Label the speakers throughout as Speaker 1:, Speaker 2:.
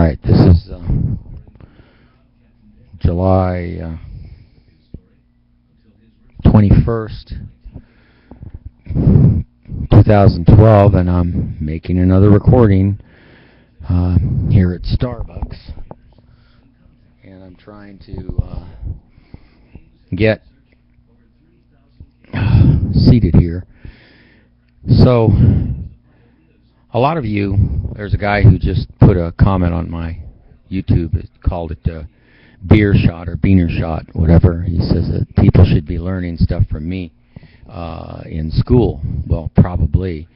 Speaker 1: right, this is July 21st, 2012, and I'm making another recording here at Starbucks. And I'm trying to get seated here. So, a lot of you, there's a guy who just put a comment on my YouTube, called it beer shot or beaner shot, whatever. He says that people should be learning stuff from me in school. Well, probably.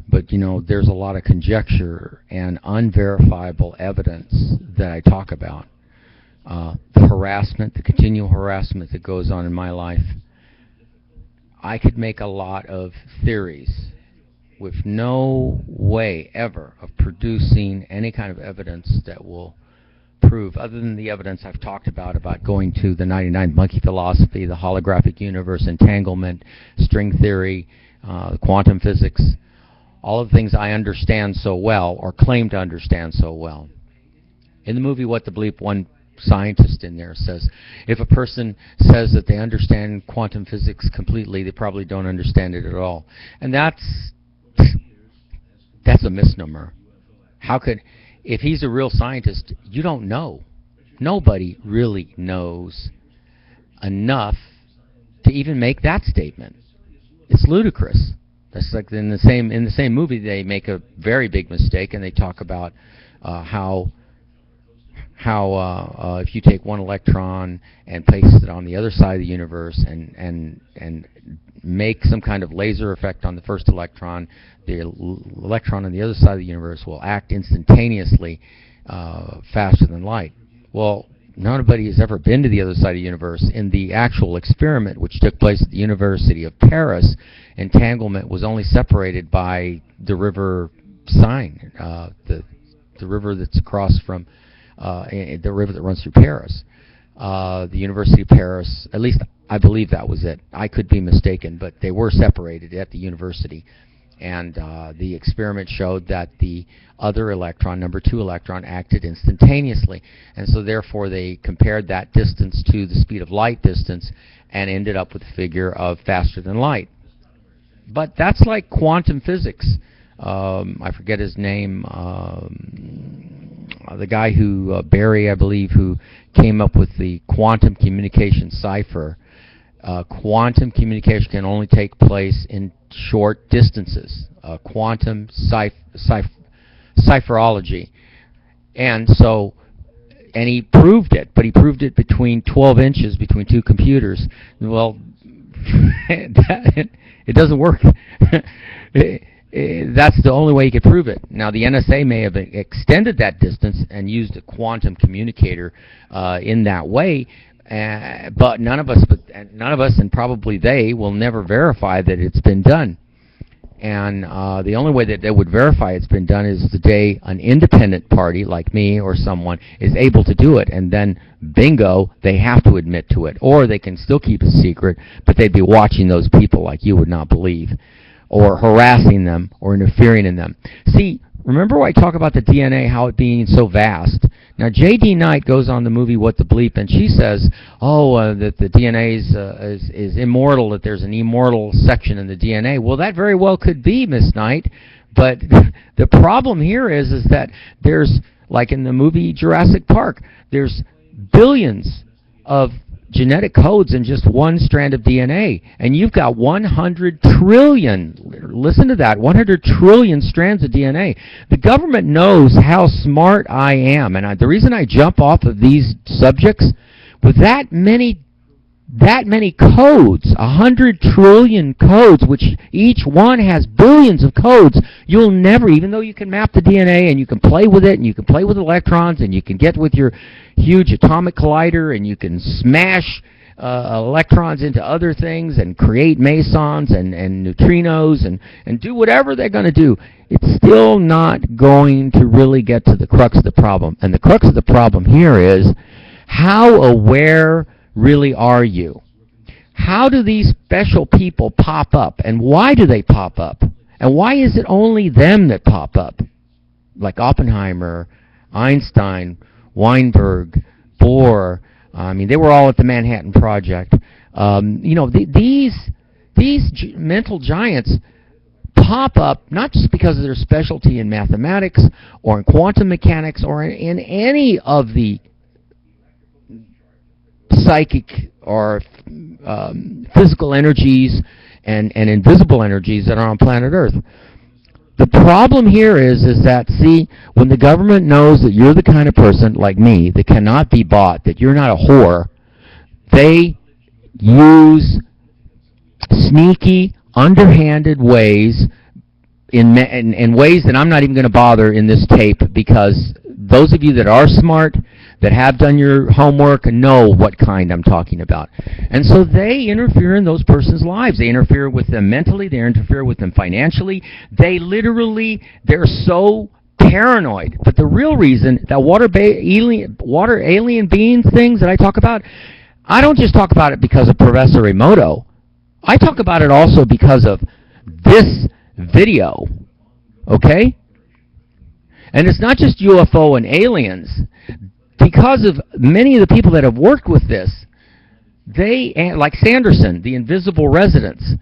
Speaker 1: But, you know, there's a lot of conjecture and unverifiable evidence that I talk about. The harassment, the continual harassment that goes on in my life. I could make a lot of theories with no way ever of producing any kind of evidence that will prove, other than the evidence I've talked about going to the 99 monkey philosophy, the holographic universe, entanglement, string theory, quantum physics, all of the things I understand so well, or claim to understand so well. In the movie What the Bleep, one scientist in there says, if a person says that they understand quantum physics completely, they probably don't understand it at all. And that's a misnomer. How could, if he's a real scientist, you don't know. Nobody really knows enough to even make that statement. It's ludicrous. That's like in the same movie they make a very big mistake, and they talk about how if you take one electron and place it on the other side of the universe and make some kind of laser effect on the first electron, the electron on the other side of the universe will act instantaneously faster than light. Well, nobody has ever been to the other side of the universe. In the actual experiment, which took place at the University of Paris, entanglement was only separated by the river Seine, the river that's across from the river that runs through Paris. The University of Paris, at least I believe that was it. I could be mistaken, but they were separated at the university. And the experiment showed that the other electron, number 2 electron, acted instantaneously. And so therefore they compared that distance to the speed of light distance and ended up with a figure of faster than light. But that's like quantum physics. I forget his name. The guy who, Barry, I believe, who came up with the quantum communication cipher. Quantum communication can only take place in short distances. Quantum cipherology. And so, and he proved it, but he proved it between 12 inches between two computers. Well, it doesn't work. That's the only way you could prove it. Now, the NSA may have extended that distance and used a quantum communicator in that way, but none of us, and probably they, will never verify that it's been done. And the only way that they would verify it's been done is the day an independent party like me or someone is able to do it, and then bingo, they have to admit to it. Or they can still keep it secret, but they'd be watching those people like you would not believe, or harassing them, or interfering in them. See, remember I talk about the DNA, how it being so vast. Now, J.D. Knight goes on the movie What the Bleep, and she says, that the DNA is immortal, that there's an immortal section in the DNA. Well, that very well could be, Miss Knight, but the problem here is that there's, like in the movie Jurassic Park, there's billions of genetic codes in just one strand of DNA, and you've got 100 trillion, listen to that, 100 trillion strands of DNA. The government knows how smart I am, and the reason I jump off of these subjects, with that many codes, 100 trillion codes, which each one has billions of codes, you'll never, even though you can map the DNA and you can play with it and you can play with electrons and you can get with your huge atomic collider and you can smash electrons into other things and create mesons and neutrinos and do whatever they're going to do, it's still not going to really get to the crux of the problem. And the crux of the problem here is, how aware really are you? How do these special people pop up, and why do they pop up? And why is it only them that pop up? Like Oppenheimer, Einstein, Weinberg, Bohr. I mean, they were all at the Manhattan Project. These mental giants pop up not just because of their specialty in mathematics or in quantum mechanics or in any of the psychic or physical energies and invisible energies that are on planet Earth. The problem here is that, see, when the government knows that you're the kind of person like me that cannot be bought, that you're not a whore, they use sneaky, underhanded ways in ways that I'm not even going to bother in this tape, because those of you that are smart, that have done your homework, know what kind I'm talking about. And so they interfere in those persons' lives. They interfere with them mentally. They interfere with them financially. They're so paranoid. But the real reason that water alien beings things that I talk about, I don't just talk about it because of Professor Emoto. I talk about it also because of this video, okay? And it's not just UFO and aliens. Because of many of the people that have worked with this, like Sanderson, the invisible residents,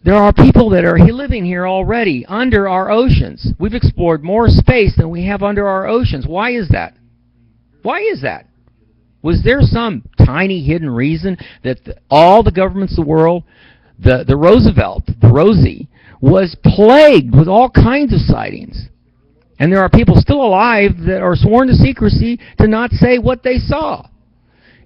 Speaker 1: there are people that are living here already under our oceans. We've explored more space than we have under our oceans. Why is that? Why is that? Was there some tiny hidden reason that all the governments of the world, the Roosevelt, the Rosie, was plagued with all kinds of sightings? And there are people still alive that are sworn to secrecy to not say what they saw.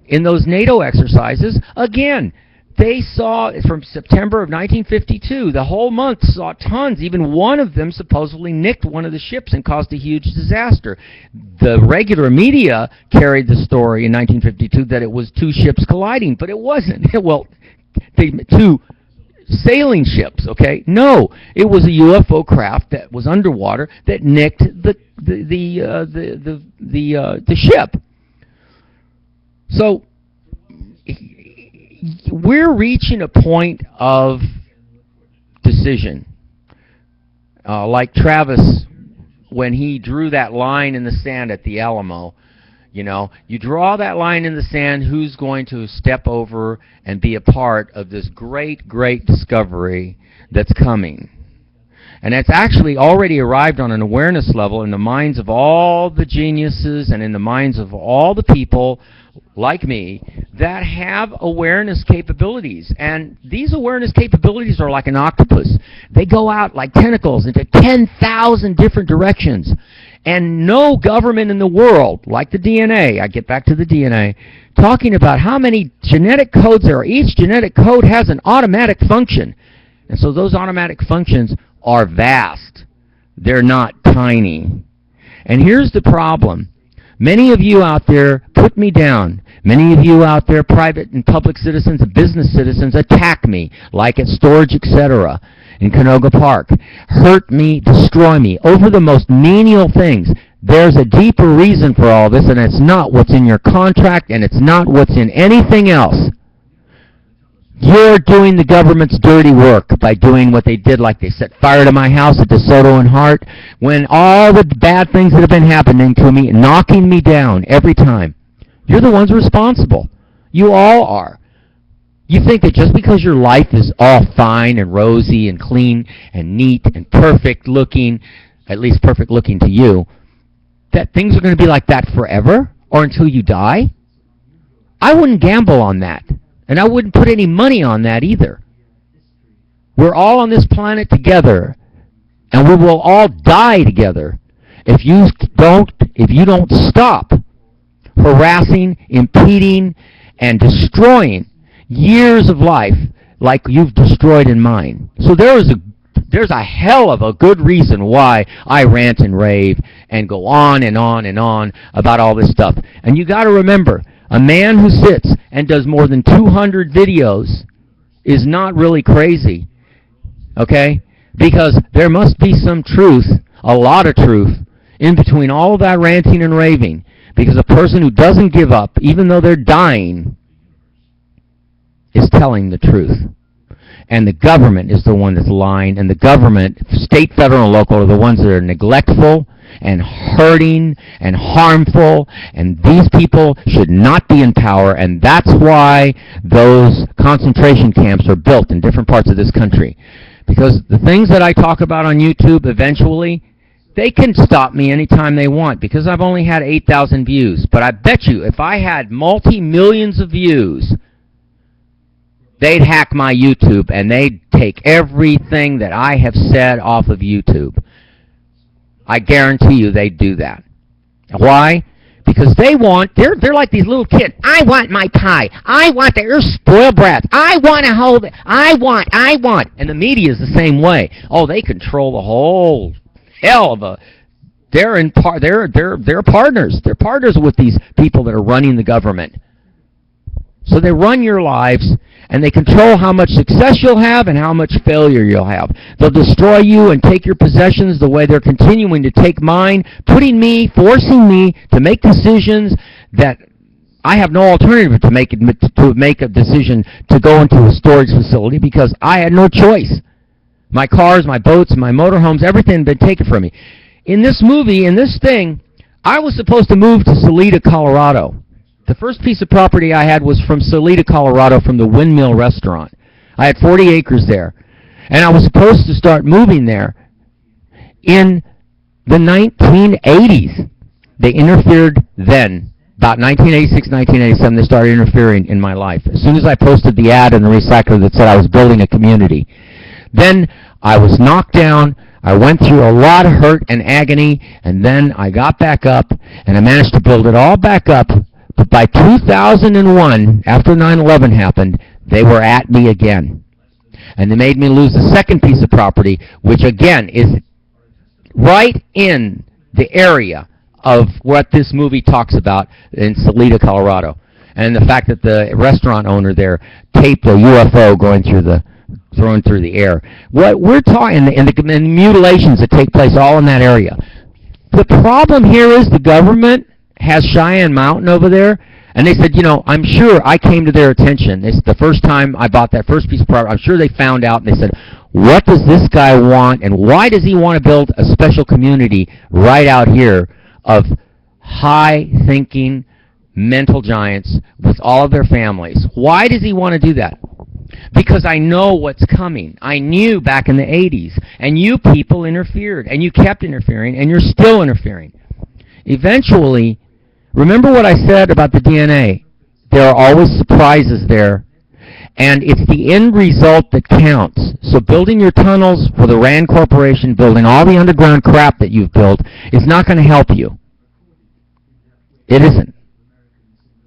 Speaker 1: In those NATO exercises, again, they saw from September of 1952, the whole month saw tons. Even one of them supposedly nicked one of the ships and caused a huge disaster. The regular media carried the story in 1952 that it was two ships colliding, but it wasn't. Well, two sailing ships, okay? No, it was a UFO craft that was underwater that nicked the ship. So we're reaching a point of decision, like Travis when he drew that line in the sand at the Alamo. You know, you draw that line in the sand, who's going to step over and be a part of this great, great discovery that's coming. And it's actually already arrived on an awareness level in the minds of all the geniuses and in the minds of all the people like me that have awareness capabilities. And these awareness capabilities are like an octopus. They go out like tentacles into 10,000 different directions. And no government in the world, like the DNA, I get back to the DNA, talking about how many genetic codes there are. Each genetic code has an automatic function. And so those automatic functions are vast. They're not tiny. And here's the problem. Many of you out there put me down. Many of you out there, private and public citizens and business citizens, attack me, like at Storage, etc., in Canoga Park. Hurt me, destroy me, over the most menial things. There's a deeper reason for all this, and it's not what's in your contract, and it's not what's in anything else. You're doing the government's dirty work by doing what they did, like they set fire to my house at DeSoto and Hart, when all the bad things that have been happening to me, knocking me down every time. You're the ones responsible. You all are. You think that just because your life is all fine and rosy and clean and neat and perfect looking, at least perfect looking to you, that things are going to be like that forever or until you die? I wouldn't gamble on that. And I wouldn't put any money on that either. We're all on this planet together, and we will all die together if you don't stop harassing, impeding, and destroying years of life like you've destroyed in mine. So there's a hell of a good reason why I rant and rave and go on and on and on about all this stuff. And you got to remember, a man who sits and does more than 200 videos is not really crazy, okay? Because there must be some truth, a lot of truth, in between all of that ranting and raving. Because a person who doesn't give up, even though they're dying, is telling the truth. And the government is the one that's lying, and the government, state, federal, and local, are the ones that are neglectful and hurting and harmful, and these people should not be in power, and that's why those concentration camps are built in different parts of this country. Because the things that I talk about on YouTube, eventually, they can stop me anytime they want, because I've only had 8,000 views. But I bet you, if I had multi-millions of views, they'd hack my YouTube, and they'd take everything that I have said off of YouTube. I guarantee you they'd do that. Why? Because they're like these little kids. I want my pie. I want you're spoiled brats. I want to hold it. I want. And the media is the same way. Oh, they control the whole hell of a... They're partners. They're partners with these people that are running the government. So they run your lives, and they control how much success you'll have and how much failure you'll have. They'll destroy you and take your possessions the way they're continuing to take mine, forcing me to make decisions that I have no alternative to make a decision to go into a storage facility because I had no choice. My cars, my boats, my motorhomes, everything had been taken from me. In this movie, in this thing, I was supposed to move to Salida, Colorado. The first piece of property I had was from Salida, Colorado, from the Windmill Restaurant. I had 40 acres there. And I was supposed to start moving there in the 1980s. They interfered then. About 1986, 1987, they started interfering in my life. As soon as I posted the ad in the recycler that said I was building a community. Then I was knocked down. I went through a lot of hurt and agony, and then I got back up, and I managed to build it all back up. But by 2001, after 9/11 happened, they were at me again. And they made me lose the second piece of property, which again is right in the area of what this movie talks about in Salida, Colorado. And the fact that the restaurant owner there taped a UFO thrown through the air. What we're talking, and the mutilations that take place all in that area. The problem here is the government has Cheyenne Mountain over there, and they said, I'm sure I came to their attention. It's the first time I bought that first piece of property. I'm sure they found out, and they said, what does this guy want, and why does he want to build a special community right out here of high-thinking mental giants with all of their families? Why does he want to do that? Because I know what's coming. I knew back in the 80s, and you people interfered, and you kept interfering, and you're still interfering. Eventually, remember what I said about the DNA. There are always surprises there, and it's the end result that counts. So building your tunnels for the Rand Corporation, building all the underground crap that you've built, is not going to help you. It isn't.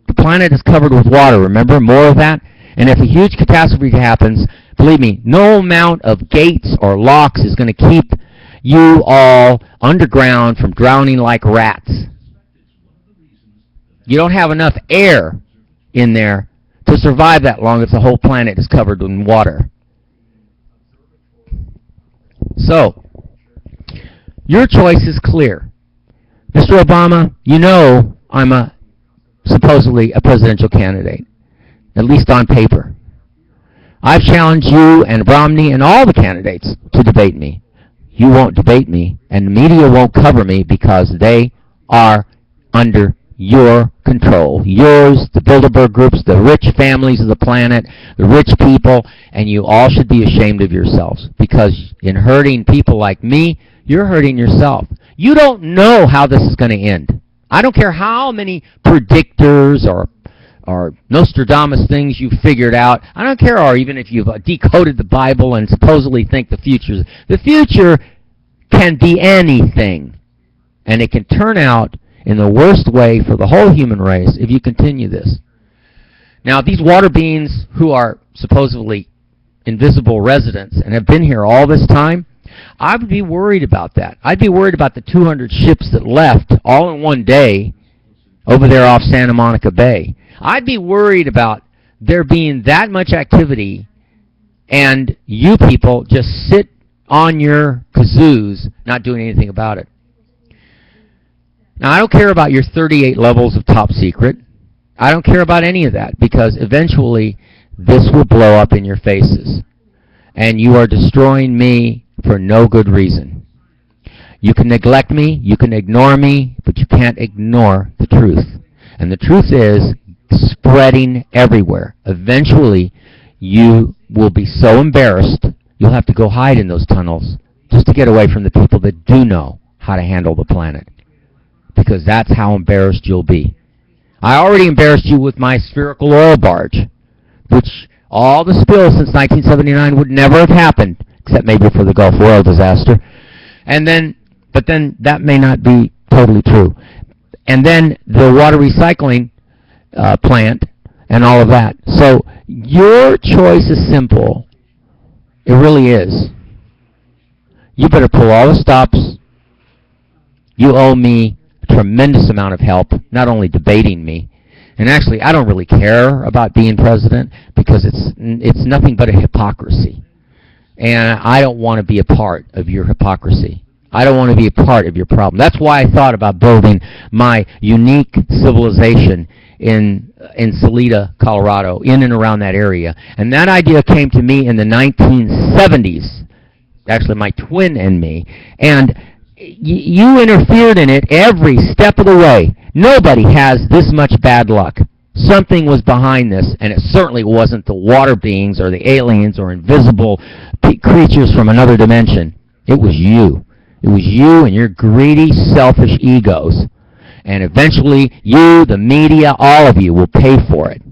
Speaker 1: The planet is covered with water, remember? More of that. And if a huge catastrophe happens, believe me, no amount of gates or locks is going to keep you all underground from drowning like rats. You don't have enough air in there to survive that long if the whole planet is covered in water. So, your choice is clear. Mr. Obama, I'm supposedly a presidential candidate, at least on paper. I've challenged you and Romney and all the candidates to debate me. You won't debate me, and the media won't cover me because they are under your control. Yours, the Bilderberg groups, the rich families of the planet, the rich people, and you all should be ashamed of yourselves because in hurting people like me, you're hurting yourself. You don't know how this is going to end. I don't care how many predictors or Nostradamus things you've figured out. I don't care, or even if you've decoded the Bible and supposedly think the future can be anything. And it can turn out in the worst way for the whole human race if you continue this. Now, these water beings who are supposedly invisible residents and have been here all this time, I would be worried about that. I'd be worried about the 200 ships that left all in one day over there off Santa Monica Bay. I'd be worried about there being that much activity and you people just sit on your kazoos not doing anything about it. Now, I don't care about your 38 levels of top secret. I don't care about any of that because eventually this will blow up in your faces. and you are destroying me for no good reason. You can neglect me, you can ignore me, but you can't ignore the truth. And the truth is spreading everywhere. Eventually, you will be so embarrassed, you'll have to go hide in those tunnels just to get away from the people that do know how to handle the planet. Because that's how embarrassed you'll be. I already embarrassed you with my spherical oil barge, which all the spills since 1979 would never have happened, except maybe for the Gulf oil disaster. But then that may not be totally true. And then the water recycling plant and all of that. So your choice is simple. It really is. You better pull all the stops. You owe me a tremendous amount of help, not only debating me. And actually, I don't really care about being president because it's nothing but a hypocrisy. And I don't want to be a part of your hypocrisy. I don't want to be a part of your problem. That's why I thought about building my unique civilization in Salida, Colorado, in and around that area. And that idea came to me in the 1970s. Actually, my twin and me. And you interfered in it every step of the way. Nobody has this much bad luck. Something was behind this, and it certainly wasn't the water beings or the aliens or invisible creatures from another dimension. It was you. It was you and your greedy, selfish egos. And eventually, you, the media, all of you will pay for it.